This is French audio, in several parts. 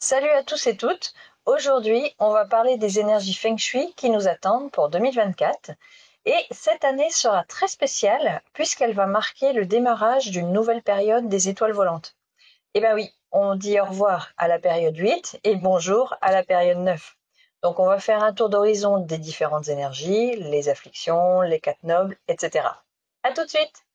Salut à tous et toutes. Aujourd'hui, on va parler des énergies Feng Shui qui nous attendent pour 2024. Et cette année sera très spéciale puisqu'elle va marquer le démarrage d'une nouvelle période des étoiles volantes. Eh bien oui, on dit au revoir à la période 8 et bonjour à la période 9. Donc on va faire un tour d'horizon des différentes énergies, les afflictions, les quatre nobles, etc. À tout de suite.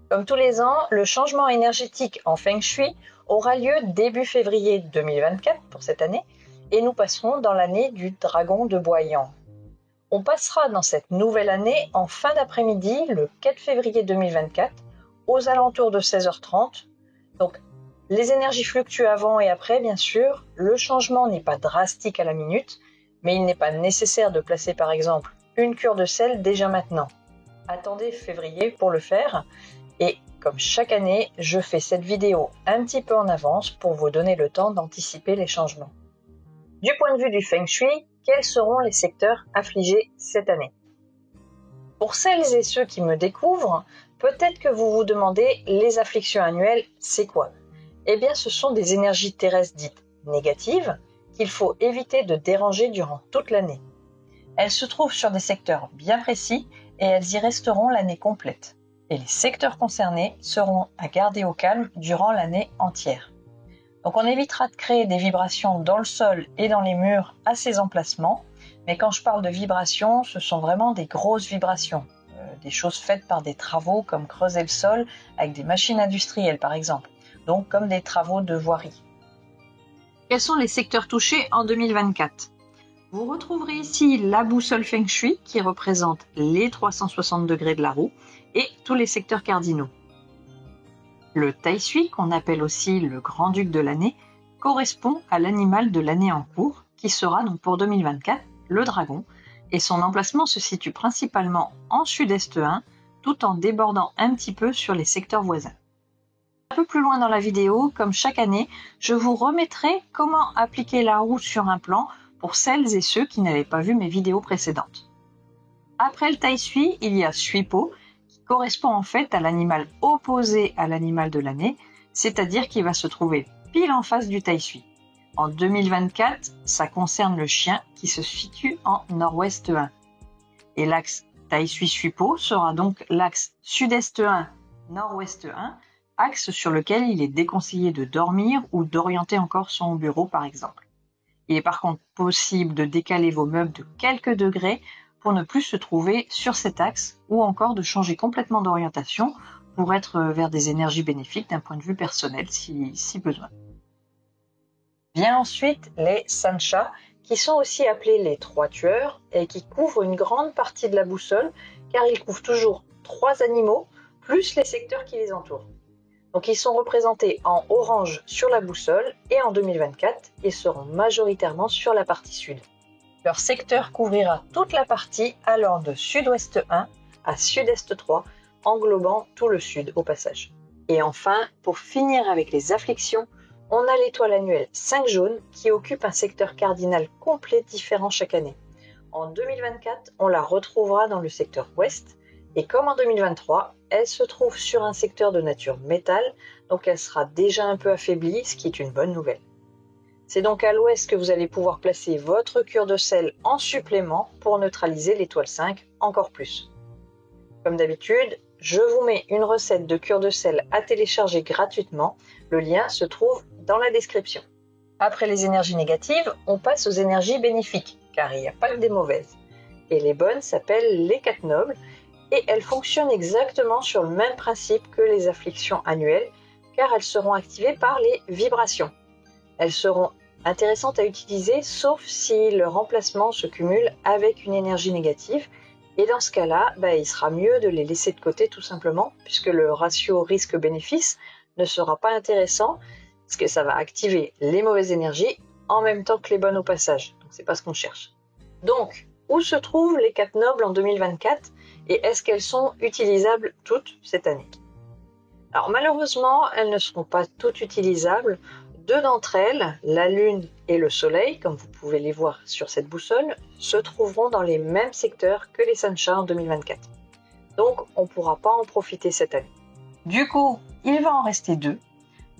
Comme tous les ans, le changement énergétique en Feng Shui aura lieu début février 2024 pour cette année et nous passerons dans l'année du dragon de Boyan. On passera dans cette nouvelle année en fin d'après-midi le 4 février 2024 aux alentours de 16h30. Donc les énergies fluctuent avant et après bien sûr, le changement n'est pas drastique à la minute, mais il n'est pas nécessaire de placer par exemple une cure de sel déjà maintenant. Attendez février pour le faire. Et comme chaque année, je fais cette vidéo un petit peu en avance pour vous donner le temps d'anticiper les changements. Du point de vue du Feng Shui, quels seront les secteurs affligés cette année? Pour celles et ceux qui me découvrent, peut-être que vous vous demandez les afflictions annuelles, c'est quoi? Eh bien, ce sont des énergies terrestres dites négatives qu'il faut éviter de déranger durant toute l'année. Elles se trouvent sur des secteurs bien précis et elles y resteront l'année complète. Et les secteurs concernés seront à garder au calme durant l'année entière. Donc on évitera de créer des vibrations dans le sol et dans les murs à ces emplacements, mais quand je parle de vibrations, ce sont vraiment des grosses vibrations, des choses faites par des travaux comme creuser le sol avec des machines industrielles par exemple, donc comme des travaux de voirie. Quels sont les secteurs touchés en 2024 ? Vous retrouverez ici la boussole Feng Shui qui représente les 360 degrés de la roue et tous les secteurs cardinaux. Le Tai Sui, qu'on appelle aussi le grand-duc de l'année, correspond à l'animal de l'année en cours, qui sera donc pour 2024 le dragon, et son emplacement se situe principalement en sud-est 1, tout en débordant un petit peu sur les secteurs voisins. Un peu plus loin dans la vidéo, comme chaque année, je vous remettrai comment appliquer la roue sur un plan pour celles et ceux qui n'avaient pas vu mes vidéos précédentes. Après le Tai Sui, il y a Suipo, correspond en fait à l'animal opposé à l'animal de l'année, c'est-à-dire qui va se trouver pile en face du Tai Sui. En 2024, ça concerne le chien qui se situe en nord-ouest 1. Et l'axe Tai Sui-Suipo sera donc l'axe sud-est 1, nord-ouest 1, axe sur lequel il est déconseillé de dormir ou d'orienter encore son bureau par exemple. Il est par contre possible de décaler vos meubles de quelques degrés pour ne plus se trouver sur cet axe ou encore de changer complètement d'orientation pour être vers des énergies bénéfiques d'un point de vue personnel si besoin. Vient ensuite les Sancha qui sont aussi appelés les trois tueurs et qui couvrent une grande partie de la boussole car ils couvrent toujours 3 animaux plus les secteurs qui les entourent. Donc ils sont représentés en orange sur la boussole et en 2024 ils seront majoritairement sur la partie sud. Leur secteur couvrira toute la partie allant de sud-ouest 1 à sud-est 3, englobant tout le sud au passage. Et enfin, pour finir avec les afflictions, on a l'étoile annuelle 5 jaune qui occupe un secteur cardinal complet différent chaque année. En 2024, on la retrouvera dans le secteur ouest, et comme en 2023, elle se trouve sur un secteur de nature métal, donc elle sera déjà un peu affaiblie, ce qui est une bonne nouvelle. C'est donc à l'ouest que vous allez pouvoir placer votre cure de sel en supplément pour neutraliser l'étoile 5 encore plus. Comme d'habitude, je vous mets une recette de cure de sel à télécharger gratuitement. Le lien se trouve dans la description. Après les énergies négatives, on passe aux énergies bénéfiques, car il n'y a pas que des mauvaises. Et les bonnes s'appellent les quatre nobles, et elles fonctionnent exactement sur le même principe que les afflictions annuelles, car elles seront activées par les vibrations. Elles seront intéressantes à utiliser sauf si le remplacement se cumule avec une énergie négative et dans ce cas-là, il sera mieux de les laisser de côté tout simplement puisque le ratio risque-bénéfice ne sera pas intéressant parce que ça va activer les mauvaises énergies en même temps que les bonnes au passage. Donc c'est pas ce qu'on cherche. Donc, où se trouvent les quatre nobles en 2024 et est-ce qu'elles sont utilisables toutes cette année? Alors malheureusement, elles ne seront pas toutes utilisables. 2 d'entre elles, la Lune et le Soleil, comme vous pouvez les voir sur cette boussole, se trouveront dans les mêmes secteurs que les Sancha en 2024. Donc, on ne pourra pas en profiter cette année. Du coup, il va en rester 2.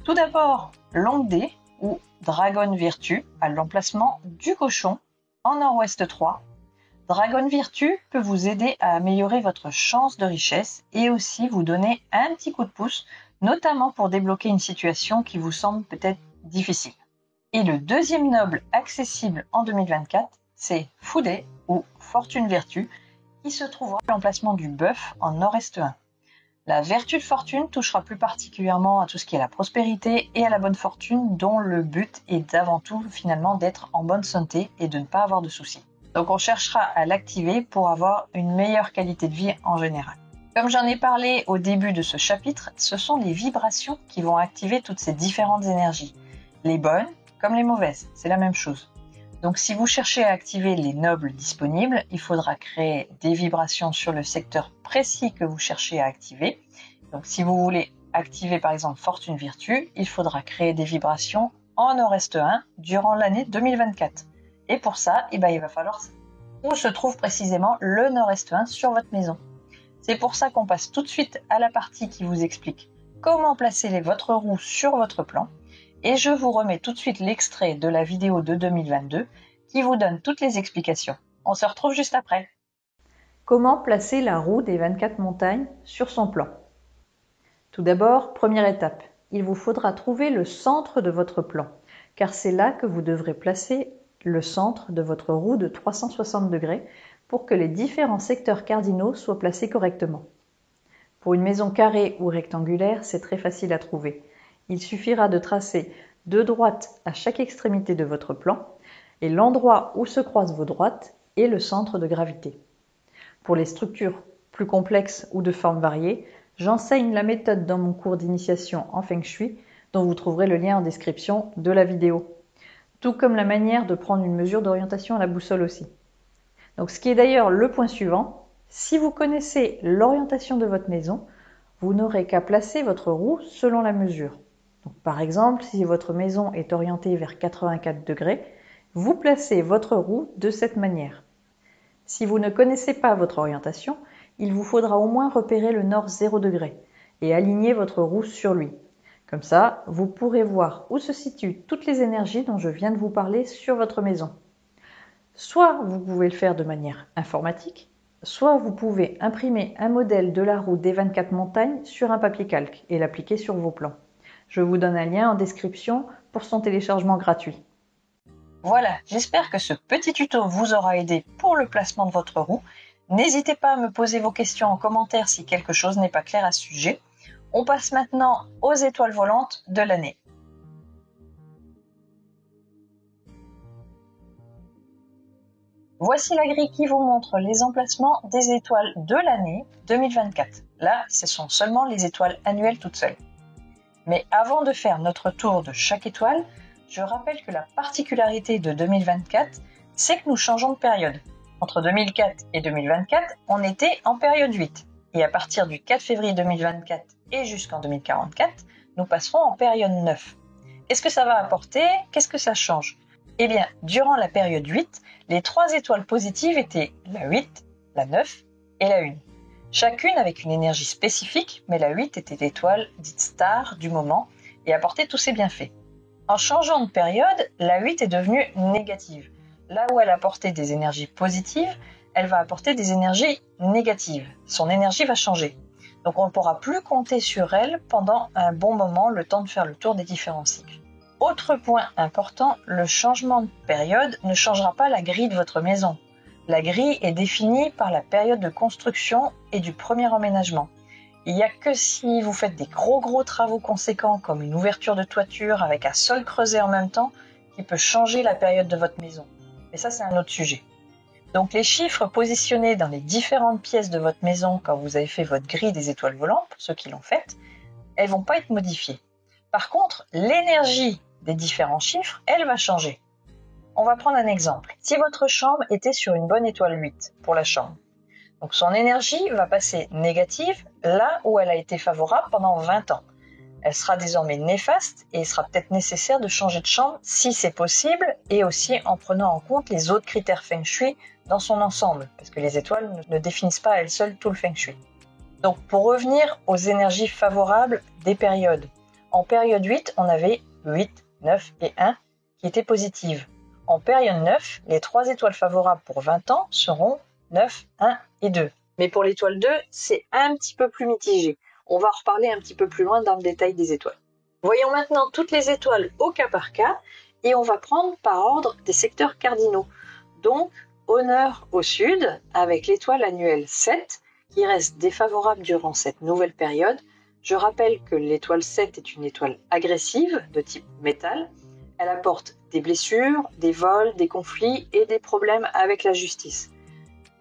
Tout d'abord, Longue D ou Dragon Virtue à l'emplacement du cochon en Nord-Ouest 3. Dragon Virtue peut vous aider à améliorer votre chance de richesse et aussi vous donner un petit coup de pouce, notamment pour débloquer une situation qui vous semble peut-être difficile. Et le deuxième noble accessible en 2024, c'est Foudet ou Fortune Virtue, qui se trouvera à l'emplacement du bœuf en Nord-Est 1. La vertu de fortune touchera plus particulièrement à tout ce qui est la prospérité et à la bonne fortune, dont le but est avant tout finalement d'être en bonne santé et de ne pas avoir de soucis. Donc on cherchera à l'activer pour avoir une meilleure qualité de vie en général. Comme j'en ai parlé au début de ce chapitre, ce sont les vibrations qui vont activer toutes ces différentes énergies. Les bonnes comme les mauvaises, c'est la même chose. Donc si vous cherchez à activer les nobles disponibles, il faudra créer des vibrations sur le secteur précis que vous cherchez à activer. Donc si vous voulez activer par exemple Fortune Virtue, il faudra créer des vibrations en Nord-Est 1 durant l'année 2024. Et pour ça, il va falloir où se trouve précisément le Nord-Est 1 sur votre maison. C'est pour ça qu'on passe tout de suite à la partie qui vous explique comment placer votre roue sur votre plan. Et je vous remets tout de suite l'extrait de la vidéo de 2022 qui vous donne toutes les explications. On se retrouve juste après. Comment placer la roue des 24 montagnes sur son plan? Tout d'abord, première étape, il vous faudra trouver le centre de votre plan, car c'est là que vous devrez placer le centre de votre roue de 360 degrés pour que les différents secteurs cardinaux soient placés correctement. Pour une maison carrée ou rectangulaire, c'est très facile à trouver. Il suffira de tracer 2 droites à chaque extrémité de votre plan et l'endroit où se croisent vos droites est le centre de gravité. Pour les structures plus complexes ou de formes variées, j'enseigne la méthode dans mon cours d'initiation en Feng Shui dont vous trouverez le lien en description de la vidéo. Tout comme la manière de prendre une mesure d'orientation à la boussole aussi. Donc ce qui est d'ailleurs le point suivant, si vous connaissez l'orientation de votre maison, vous n'aurez qu'à placer votre roue selon la mesure. Donc, par exemple, si votre maison est orientée vers 84 degrés, vous placez votre roue de cette manière. Si vous ne connaissez pas votre orientation, il vous faudra au moins repérer le nord 0 degré et aligner votre roue sur lui. Comme ça, vous pourrez voir où se situent toutes les énergies dont je viens de vous parler sur votre maison. Soit vous pouvez le faire de manière informatique, soit vous pouvez imprimer un modèle de la roue des 24 montagnes sur un papier calque et l'appliquer sur vos plans. Je vous donne un lien en description pour son téléchargement gratuit. Voilà, j'espère que ce petit tuto vous aura aidé pour le placement de votre roue. N'hésitez pas à me poser vos questions en commentaire si quelque chose n'est pas clair à ce sujet. On passe maintenant aux étoiles volantes de l'année. Voici la grille qui vous montre les emplacements des étoiles de l'année 2024. Là, ce sont seulement les étoiles annuelles toutes seules. Mais avant de faire notre tour de chaque étoile, je rappelle que la particularité de 2024, c'est que nous changeons de période. Entre 2004 et 2024, on était en période 8. Et à partir du 4 février 2024 et jusqu'en 2044, nous passerons en période 9. Qu'est-ce que ça va apporter? Qu'est-ce que ça change? Eh bien, durant la période 8, les 3 étoiles positives étaient la 8, la 9 et la 1. Chacune avec une énergie spécifique, mais la 8 était l'étoile dite star du moment et apportait tous ses bienfaits. En changeant de période, la 8 est devenue négative. Là où elle apportait des énergies positives, elle va apporter des énergies négatives. Son énergie va changer. Donc on ne pourra plus compter sur elle pendant un bon moment, le temps de faire le tour des différents cycles. Autre point important, le changement de période ne changera pas la grille de votre maison. La grille est définie par la période de construction et du premier emménagement. Il n'y a que si vous faites des gros travaux conséquents comme une ouverture de toiture avec un sol creusé en même temps qui peut changer la période de votre maison. Mais ça, c'est un autre sujet. Donc les chiffres positionnés dans les différentes pièces de votre maison quand vous avez fait votre grille des étoiles volantes, pour ceux qui l'ont faite, elles ne vont pas être modifiées. Par contre, l'énergie des différents chiffres, elle va changer. On va prendre un exemple. Si votre chambre était sur une bonne étoile 8 pour la chambre, donc son énergie va passer négative là où elle a été favorable pendant 20 ans. Elle sera désormais néfaste et il sera peut-être nécessaire de changer de chambre si c'est possible et aussi en prenant en compte les autres critères Feng Shui dans son ensemble, parce que les étoiles ne définissent pas à elles seules tout le Feng Shui. Donc pour revenir aux énergies favorables des périodes, en période 8, on avait 8, 9 et 1 qui étaient positives. En période 9, les 3 étoiles favorables pour 20 ans seront 9, 1 et 2. Mais pour l'étoile 2, c'est un petit peu plus mitigé. On va en reparler un petit peu plus loin dans le détail des étoiles. Voyons maintenant toutes les étoiles au cas par cas et on va prendre par ordre des secteurs cardinaux. Donc, honneur au sud avec l'étoile annuelle 7 qui reste défavorable durant cette nouvelle période. Je rappelle que l'étoile 7 est une étoile agressive de type métal. Elle apporte des blessures, des vols, des conflits et des problèmes avec la justice.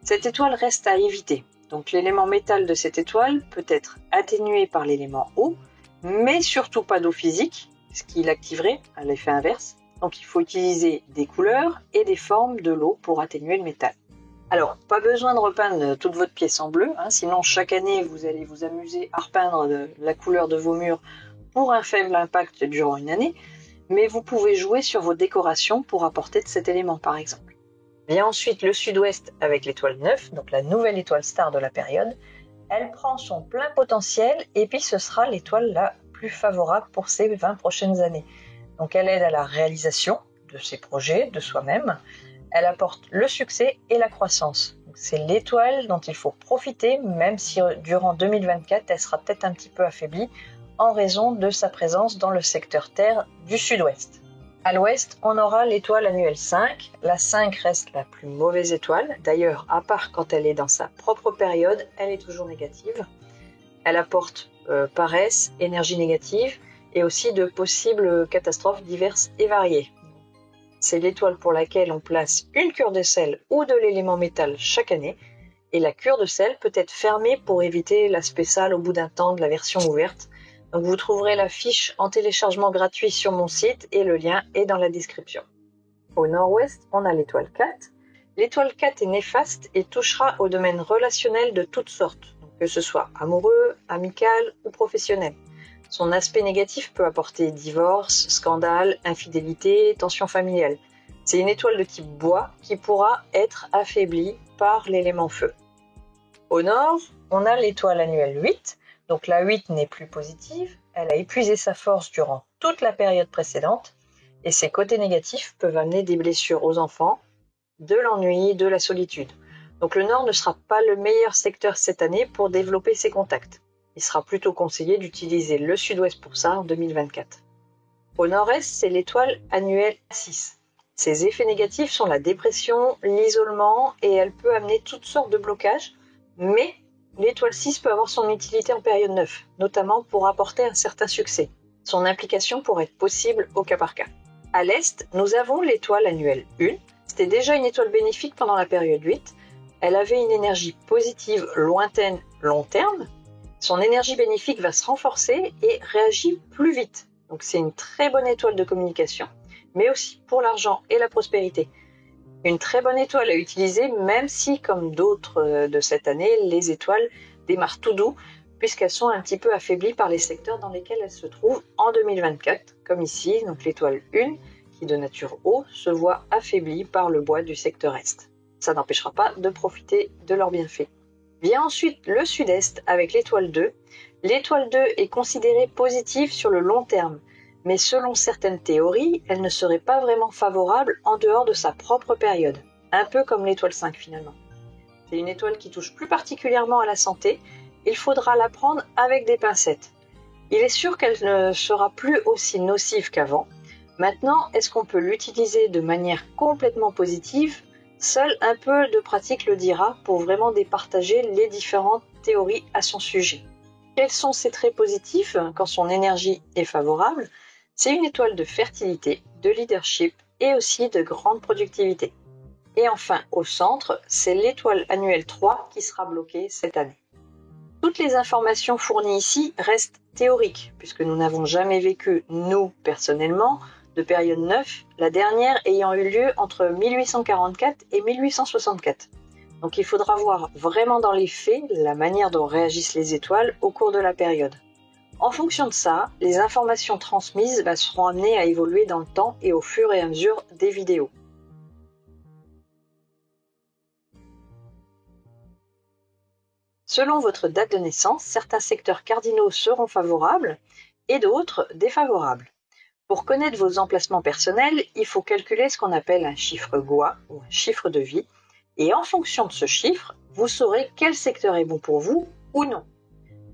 Cette étoile reste à éviter. Donc l'élément métal de cette étoile peut être atténué par l'élément eau, mais surtout pas d'eau physique, ce qui l'activerait à l'effet inverse. Donc il faut utiliser des couleurs et des formes de l'eau pour atténuer le métal. Alors, pas besoin de repeindre toute votre pièce en bleu, sinon chaque année vous allez vous amuser à repeindre la couleur de vos murs pour un faible impact durant une année, mais vous pouvez jouer sur vos décorations pour apporter de cet élément par exemple. Vient ensuite le sud-ouest avec l'étoile 9, donc la nouvelle étoile star de la période. Elle prend son plein potentiel et puis ce sera l'étoile la plus favorable pour ces 20 prochaines années. Donc elle aide à la réalisation de ses projets, de soi-même. Elle apporte le succès et la croissance. C'est l'étoile dont il faut profiter, même si durant 2024, elle sera peut-être un petit peu affaiblie en raison de sa présence dans le secteur Terre du sud-ouest. À l'ouest, on aura l'étoile annuelle 5. La 5 reste la plus mauvaise étoile. D'ailleurs, à part quand elle est dans sa propre période, elle est toujours négative. Elle apporte paresse, énergie négative et aussi de possibles catastrophes diverses et variées. C'est l'étoile pour laquelle on place une cure de sel ou de l'élément métal chaque année. Et la cure de sel peut être fermée pour éviter l'aspect sale au bout d'un temps de la version ouverte. Donc vous trouverez la fiche en téléchargement gratuit sur mon site et le lien est dans la description. Au nord-ouest, on a l'étoile 4. L'étoile 4 est néfaste et touchera au domaine relationnel de toutes sortes, donc que ce soit amoureux, amical ou professionnel. Son aspect négatif peut apporter divorce, scandale, infidélité, tension familiale. C'est une étoile de type bois qui pourra être affaiblie par l'élément feu. Au nord, on a l'étoile annuelle 8. Donc la 8 n'est plus positive, elle a épuisé sa force durant toute la période précédente et ses côtés négatifs peuvent amener des blessures aux enfants, de l'ennui, de la solitude. Donc le nord ne sera pas le meilleur secteur cette année pour développer ses contacts. Il sera plutôt conseillé d'utiliser le sud-ouest pour ça en 2024. Au nord-est, c'est l'étoile annuelle 6. Ses effets négatifs sont la dépression, l'isolement et elle peut amener toutes sortes de blocages, mais l'étoile 6 peut avoir son utilité en période 9, notamment pour apporter un certain succès. Son implication pourrait être possible au cas par cas. À l'est, nous avons l'étoile annuelle 1. C'était déjà une étoile bénéfique pendant la période 8. Elle avait une énergie positive lointaine long terme. Son énergie bénéfique va se renforcer et réagit plus vite. Donc c'est une très bonne étoile de communication, mais aussi pour l'argent et la prospérité. Une très bonne étoile à utiliser, même si, comme d'autres de cette année, les étoiles démarrent tout doux, puisqu'elles sont un petit peu affaiblies par les secteurs dans lesquels elles se trouvent en 2024, comme ici, donc l'étoile 1, qui de nature eau, se voit affaiblie par le bois du secteur est. Ça n'empêchera pas de profiter de leurs bienfaits. Vient ensuite le sud-est avec l'étoile 2. L'étoile 2 est considérée positive sur le long terme, mais selon certaines théories, elle ne serait pas vraiment favorable en dehors de sa propre période, un peu comme l'étoile 5 finalement. C'est une étoile qui touche plus particulièrement à la santé, il faudra la prendre avec des pincettes. Il est sûr qu'elle ne sera plus aussi nocive qu'avant. Maintenant, est-ce qu'on peut l'utiliser de manière complètement positive ? Seul un peu de pratique le dira pour vraiment départager les différentes théories à son sujet. Quels sont ses traits positifs quand son énergie est favorable ? C'est une étoile de fertilité, de leadership et aussi de grande productivité. Et enfin, au centre, c'est l'étoile annuelle 3 qui sera bloquée cette année. Toutes les informations fournies ici restent théoriques, puisque nous n'avons jamais vécu, nous, personnellement, de période 9, la dernière ayant eu lieu entre 1844 et 1864. Donc il faudra voir vraiment dans les faits la manière dont réagissent les étoiles au cours de la période. En fonction de ça, les informations transmises seront amenées à évoluer dans le temps et au fur et à mesure des vidéos. Selon votre date de naissance, certains secteurs cardinaux seront favorables et d'autres défavorables. Pour connaître vos emplacements personnels, il faut calculer ce qu'on appelle un chiffre Gwa ou un chiffre de vie. Et en fonction de ce chiffre, vous saurez quel secteur est bon pour vous ou non.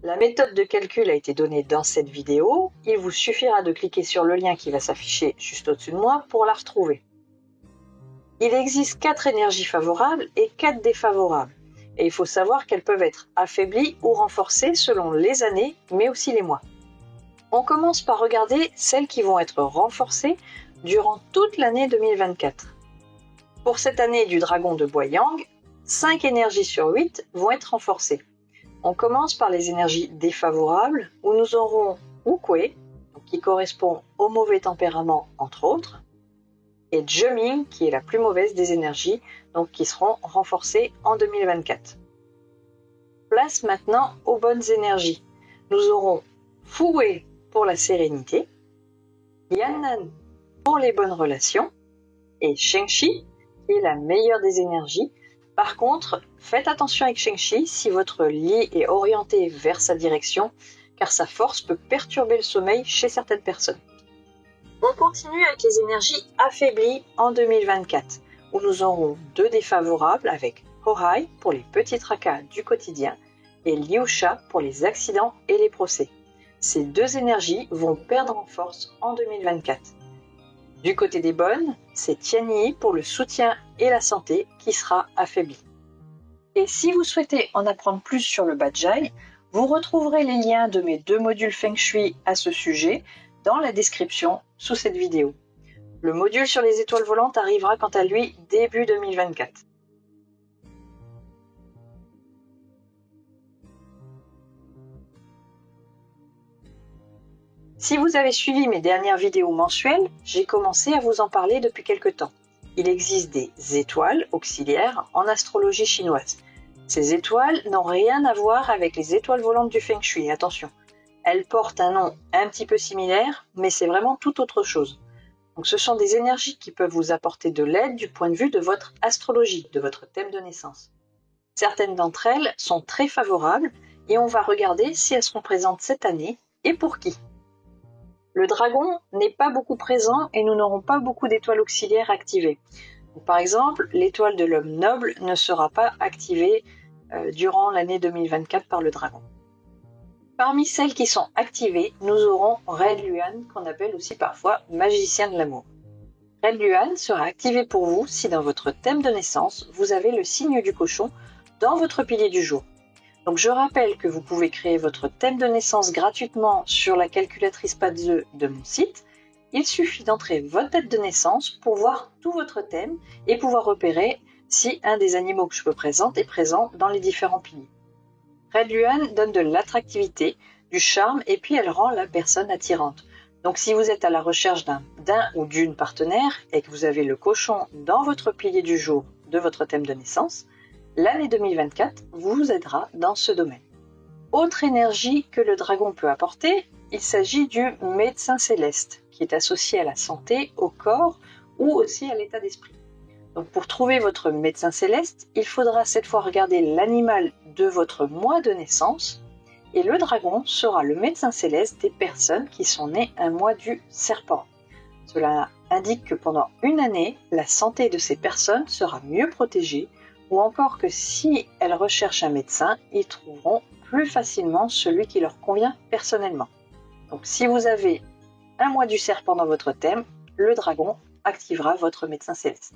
La méthode de calcul a été donnée dans cette vidéo. Il vous suffira de cliquer sur le lien qui va s'afficher juste au-dessus de moi pour la retrouver. Il existe 4 énergies favorables et 4 défavorables. Et il faut savoir qu'elles peuvent être affaiblies ou renforcées selon les années, mais aussi les mois. On commence par regarder celles qui vont être renforcées durant toute l'année 2024. Pour cette année du dragon de Boyang, 5 énergies sur 8 vont être renforcées. On commence par les énergies défavorables, où nous aurons Wukwe, qui correspond au mauvais tempérament entre autres, et Zheming, qui est la plus mauvaise des énergies, donc qui seront renforcées en 2024. Place maintenant aux bonnes énergies. Nous aurons Fuwei pour la sérénité, Yan'an pour les bonnes relations, et Shengshi, qui est la meilleure des énergies. Par contre, faites attention avec Shengshi si votre lit est orienté vers sa direction, car sa force peut perturber le sommeil chez certaines personnes. On continue avec les énergies affaiblies en 2024, où nous aurons 2 défavorables avec Hohai pour les petits tracas du quotidien et Liusha pour les accidents et les procès. Ces 2 énergies vont perdre en force en 2024. Du côté des bonnes, c'est Tianyi pour le soutien et la santé qui sera affaibli. Et si vous souhaitez en apprendre plus sur le Bajai, vous retrouverez les liens de mes 2 modules Feng Shui à ce sujet dans la description sous cette vidéo. Le module sur les étoiles volantes arrivera quant à lui début 2024. Si vous avez suivi mes dernières vidéos mensuelles, j'ai commencé à vous en parler depuis quelque temps. Il existe des étoiles auxiliaires en astrologie chinoise. Ces étoiles n'ont rien à voir avec les étoiles volantes du Feng Shui, attention. Elles portent un nom un petit peu similaire, mais c'est vraiment tout autre chose. Donc ce sont des énergies qui peuvent vous apporter de l'aide du point de vue de votre astrologie, de votre thème de naissance. Certaines d'entre elles sont très favorables et on va regarder si elles seront présentes cette année et pour qui. Le dragon n'est pas beaucoup présent et nous n'aurons pas beaucoup d'étoiles auxiliaires activées. Donc, par exemple, l'étoile de l'homme noble ne sera pas activée durant l'année 2024 par le dragon. Parmi celles qui sont activées, nous aurons Red Luan, qu'on appelle aussi parfois magicien de l'amour. Red Luan sera activé pour vous si dans votre thème de naissance, vous avez le signe du cochon dans votre pilier du jour. Donc je rappelle que vous pouvez créer votre thème de naissance gratuitement sur la calculatrice Padze de mon site. Il suffit d'entrer votre date de naissance pour voir tout votre thème et pouvoir repérer si un des animaux que je vous présente est présent dans les différents piliers. Red Luan donne de l'attractivité, du charme et puis elle rend la personne attirante. Donc si vous êtes à la recherche d'un ou d'une partenaire et que vous avez le cochon dans votre pilier du jour de votre thème de naissance, l'année 2024 vous aidera dans ce domaine. Autre énergie que le dragon peut apporter, il s'agit du médecin céleste qui est associé à la santé, au corps ou aussi à l'état d'esprit. Donc pour trouver votre médecin céleste, il faudra cette fois regarder l'animal de votre mois de naissance et le dragon sera le médecin céleste des personnes qui sont nées un mois du serpent. Cela indique que pendant une année, la santé de ces personnes sera mieux protégée ou encore que si elles recherchent un médecin, ils trouveront plus facilement celui qui leur convient personnellement. Donc si vous avez un mois du serpent dans votre thème, le dragon activera votre médecin céleste.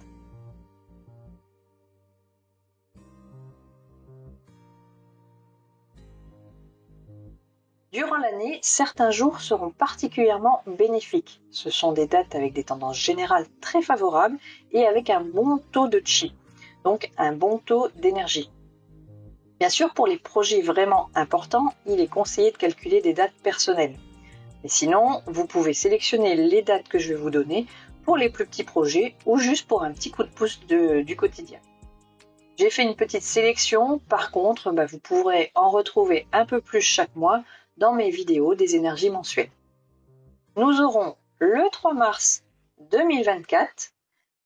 Durant l'année, certains jours seront particulièrement bénéfiques. Ce sont des dates avec des tendances générales très favorables et avec un bon taux de chi, donc un bon taux d'énergie. Bien sûr, pour les projets vraiment importants, il est conseillé de calculer des dates personnelles. Mais sinon, vous pouvez sélectionner les dates que je vais vous donner pour les plus petits projets ou juste pour un petit coup de pouce du quotidien. J'ai fait une petite sélection, par contre, vous pourrez en retrouver un peu plus chaque mois dans mes vidéos des énergies mensuelles. Nous aurons le 3 mars 2024,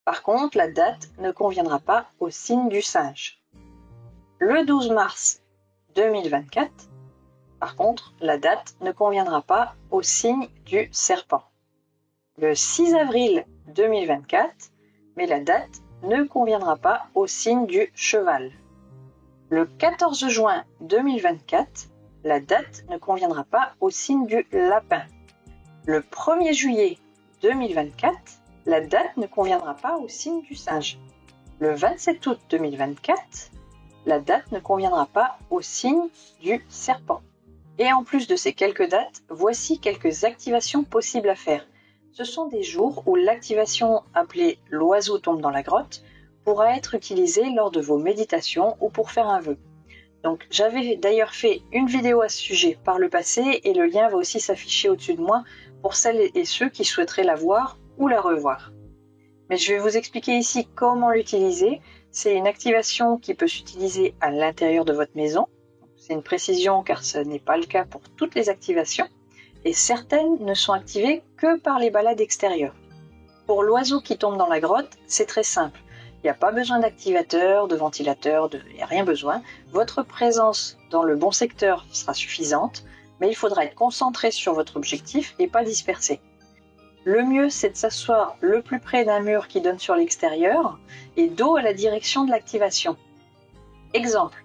par contre la date ne conviendra pas au signe du singe. Le 12 mars 2024. Par contre, la date ne conviendra pas au signe du serpent. Le 6 avril 2024, mais la date ne conviendra pas au signe du cheval. Le 14 juin 2024, la date ne conviendra pas au signe du lapin. Le 1er juillet 2024, la date ne conviendra pas au signe du singe. Le 27 août 2024, la date ne conviendra pas au signe du serpent. Et en plus de ces quelques dates, voici quelques activations possibles à faire. Ce sont des jours où l'activation appelée « l'oiseau tombe dans la grotte » pourra être utilisée lors de vos méditations ou pour faire un vœu. Donc j'avais d'ailleurs fait une vidéo à ce sujet par le passé et le lien va aussi s'afficher au-dessus de moi pour celles et ceux qui souhaiteraient la voir ou la revoir. Mais je vais vous expliquer ici comment l'utiliser. C'est une activation qui peut s'utiliser à l'intérieur de votre maison. C'est une précision car ce n'est pas le cas pour toutes les activations et certaines ne sont activées que par les balades extérieures. Pour l'oiseau qui tombe dans la grotte, c'est très simple. Il n'y a pas besoin d'activateur, de ventilateur, il n'y a rien besoin. Votre présence dans le bon secteur sera suffisante, mais il faudra être concentré sur votre objectif et pas dispersé. Le mieux, c'est de s'asseoir le plus près d'un mur qui donne sur l'extérieur et dos à la direction de l'activation. Exemple.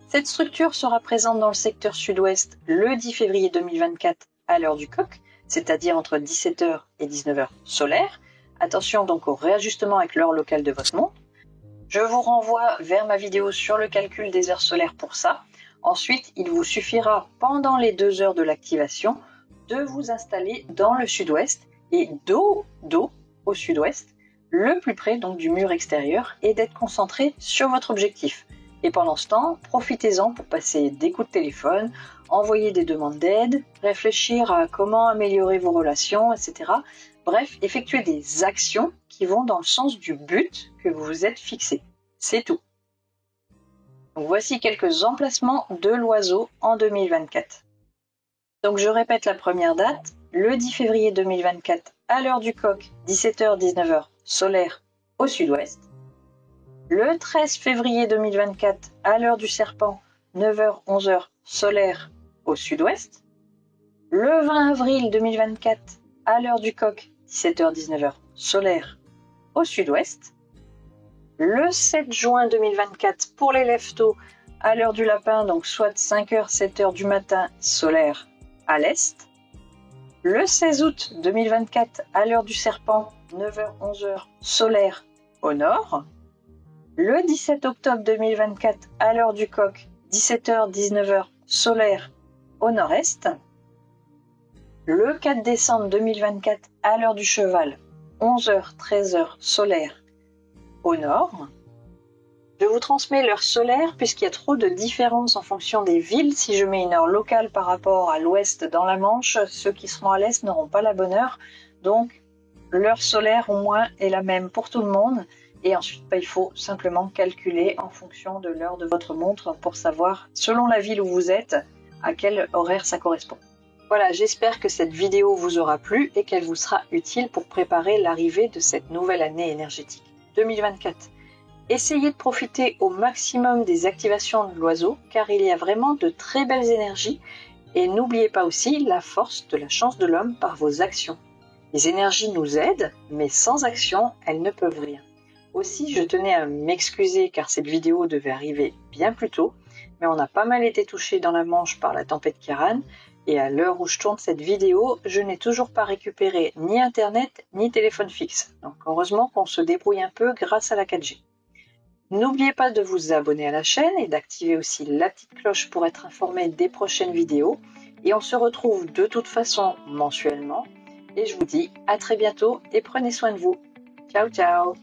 Cette structure sera présente dans le secteur sud-ouest le 10 février 2024 à l'heure du coq, c'est-à-dire entre 17h et 19h solaire. Attention donc au réajustement avec l'heure locale de votre montre. Je vous renvoie vers ma vidéo sur le calcul des heures solaires pour ça. Ensuite, il vous suffira pendant les 2 heures de l'activation de vous installer dans le sud-ouest et dos au sud-ouest, le plus près donc du mur extérieur et d'être concentré sur votre objectif. Et pendant ce temps, profitez-en pour passer des coups de téléphone, envoyer des demandes d'aide, réfléchir à comment améliorer vos relations, etc. Bref, effectuer des actions qui vont dans le sens du but que vous vous êtes fixé. C'est tout. Donc voici quelques emplacements de l'oiseau en 2024. Donc je répète la première date, le 10 février 2024 à l'heure du coq, 17h-19h solaire au sud-ouest. Le 13 février 2024, à l'heure du serpent, 9h-11h, solaire au sud-ouest. Le 20 avril 2024, à l'heure du coq, 17h-19h, solaire au sud-ouest. Le 7 juin 2024, pour les lève-tôt, à l'heure du lapin, donc soit 5h, 7h du matin, solaire à l'est. Le 16 août 2024, à l'heure du serpent, 9h-11h, solaire au nord. Le 17 octobre 2024, à l'heure du coq, 17h-19h, solaire au nord-est. Le 4 décembre 2024, à l'heure du cheval, 11h-13h, solaire au nord. Je vous transmets l'heure solaire puisqu'il y a trop de différences en fonction des villes. Si je mets une heure locale par rapport à l'ouest dans la Manche, ceux qui seront à l'est n'auront pas la bonne heure. Donc, l'heure solaire au moins est la même pour tout le monde. Et ensuite, il faut simplement calculer en fonction de l'heure de votre montre pour savoir, selon la ville où vous êtes, à quel horaire ça correspond. Voilà, j'espère que cette vidéo vous aura plu et qu'elle vous sera utile pour préparer l'arrivée de cette nouvelle année énergétique 2024. Essayez de profiter au maximum des activations de l'oiseau car il y a vraiment de très belles énergies et n'oubliez pas aussi la force de la chance de l'homme par vos actions. Les énergies nous aident, mais sans action, elles ne peuvent rien. Aussi, je tenais à m'excuser car cette vidéo devait arriver bien plus tôt, mais on a pas mal été touché dans la Manche par la tempête Kiran, et à l'heure où je tourne cette vidéo, je n'ai toujours pas récupéré ni internet ni téléphone fixe. Donc heureusement qu'on se débrouille un peu grâce à la 4G. N'oubliez pas de vous abonner à la chaîne et d'activer aussi la petite cloche pour être informé des prochaines vidéos. Et on se retrouve de toute façon mensuellement. Et je vous dis à très bientôt et prenez soin de vous. Ciao ciao.